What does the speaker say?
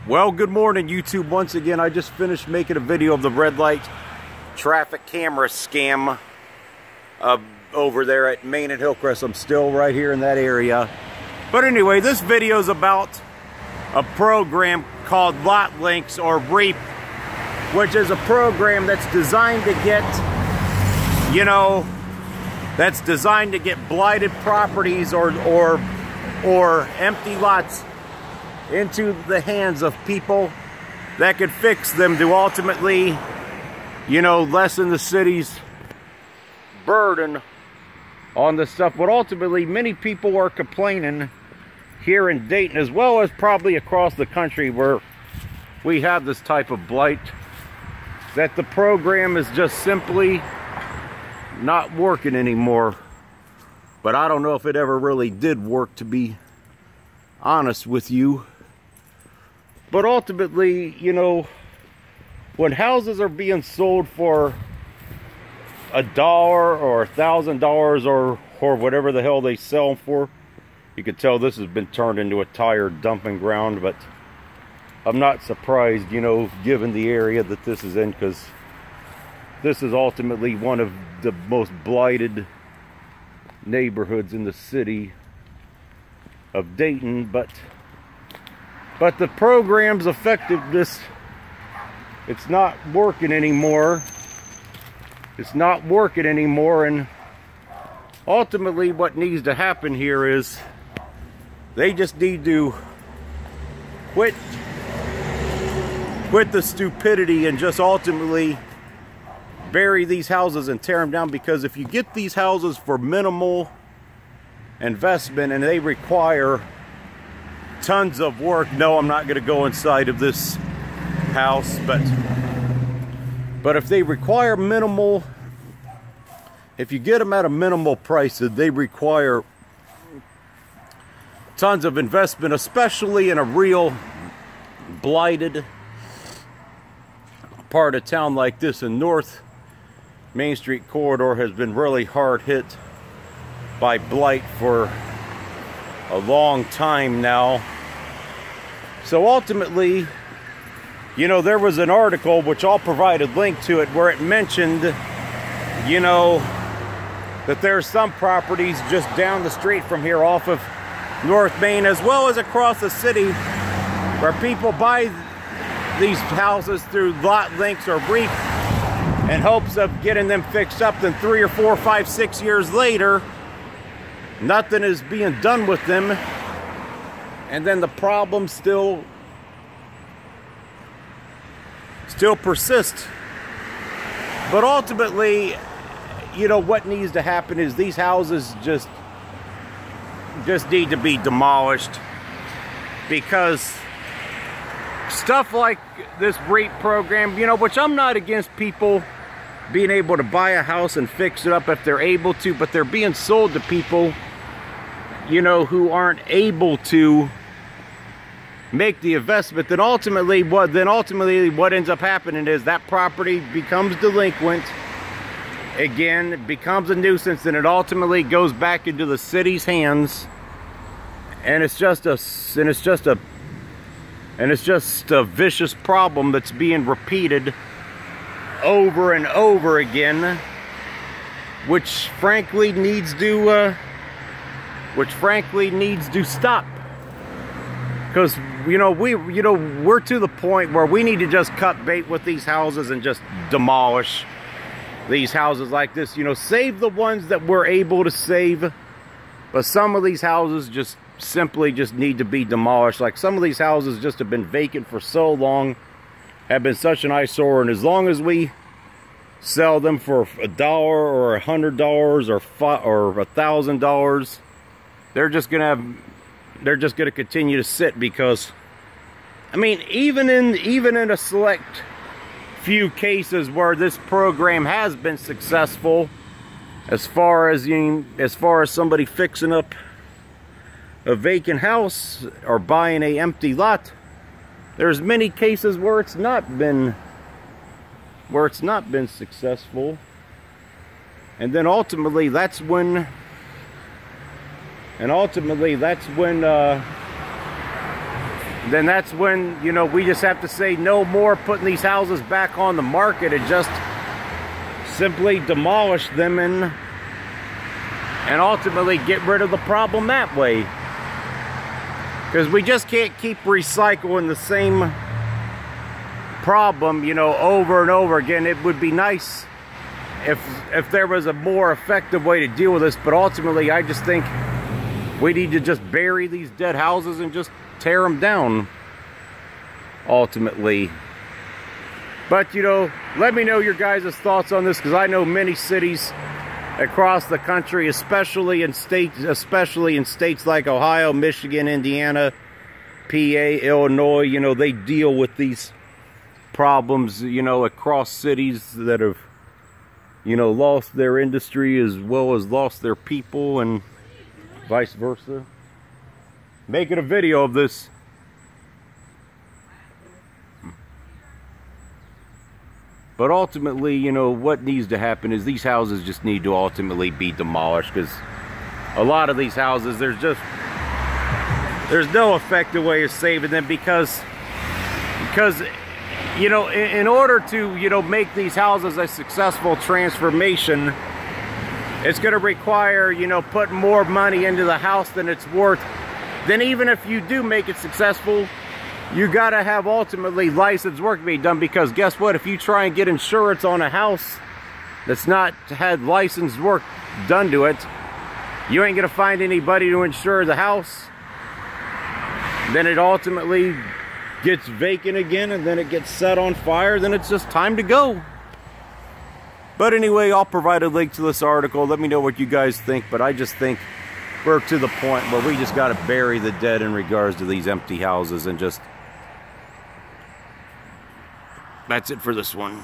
Well, good morning, YouTube. Once again, I just finished making a video of the red light traffic camera scam over there at Main and Hillcrest. I'm still right here in that area. But anyway, this video is about a program called Lot Links or REAP, which is a program that's designed to get, that's designed to get blighted properties or empty lots into the hands of people that could fix them to ultimately, lessen the city's burden on the stuff. But ultimately, many people are complaining here in Dayton, as well as probably across the country where we have this type of blight, that the program is just simply not working anymore. But I don't know if it ever really did work, to be honest with you. But ultimately, when houses are being sold for $1 or $1,000 or whatever the hell they sell them for, you can tell this has been turned into a tire dumping ground. But I'm not surprised, given the area that this is in, because this is ultimately one of the most blighted neighborhoods in the city of Dayton. But the program's effectiveness, it's not working anymore. It's not working anymore, and ultimately what needs to happen here is they just need to quit the stupidity and just ultimately bury these houses and tear them down. Because if you get these houses for minimal investment and they require tons of work, no, I'm not going to go inside of this house, but if they require minimal, if you get them at a minimal price, they require tons of investment, especially in a real blighted part of town like this. In North Main Street corridor has been really hard hit by blight for a long time now. So ultimately, there was an article, which I'll provide a link to it, where it mentioned, that there's some properties just down the street from here off of North Main, as well as across the city, where people buy these houses through Lot Links or REAP in hopes of getting them fixed up. Then 3 or 4, 5, 6 years later, nothing is being done with them, and then the problem still persists. But ultimately, what needs to happen is these houses just need to be demolished, because stuff like this REAP program, which I'm not against people being able to buy a house and fix it up if they're able to, but they're being sold to people, who aren't able to make the investment. Then ultimately what ends up happening is that property becomes delinquent again, it becomes a nuisance, and it ultimately goes back into the city's hands, and it's just a vicious problem that's being repeated over and over again, which frankly needs to stop. Because we're to the point where we need to just cut bait with these houses and just demolish these houses like this. Save the ones that we're able to save, but some of these houses just simply need to be demolished. Like, some of these houses just have been vacant for so long, have been such an eyesore, and as long as we sell them for $1 or $100 or $1,000, they're just gonna continue to sit. Because even in a select few cases where this program has been successful, as far as somebody fixing up a vacant house or buying a empty lot, there's many cases where it's not been successful. And then ultimately that's when then that's when, you know, we just have to say no more putting these houses back on the market and just simply demolish them and ultimately get rid of the problem that way. Because we just can't keep recycling the same problem, you know, over and over again. It would be nice if there was a more effective way to deal with this, but ultimately I just think we need to just bury these dead houses and just tear them down, ultimately. But, you know, let me know your guys' thoughts on this, because I know many cities across the country, especially in states like Ohio, Michigan, Indiana, PA, Illinois, you know, they deal with these problems, you know, across cities that have, you know, lost their industry as well as lost their people, and vice versa. Making a video of this. But ultimately, you know, what needs to happen is these houses just need to ultimately be demolished, because a lot of these houses, there's no effective way of saving them, because you know, in order to, you know, make these houses a successful transformation, it's going to require, you know, putting more money into the house than it's worth. Then even if you do make it successful, you got to have ultimately licensed work being done, because guess what? If you try and get insurance on a house that's not had licensed work done to it, you ain't going to find anybody to insure the house. Then it ultimately gets vacant again, and then it gets set on fire. Then it's just time to go. But anyway, I'll provide a link to this article. Let me know what you guys think, but I just think we're to the point where we just got to bury the dead in regards to these empty houses, and just, that's it for this one.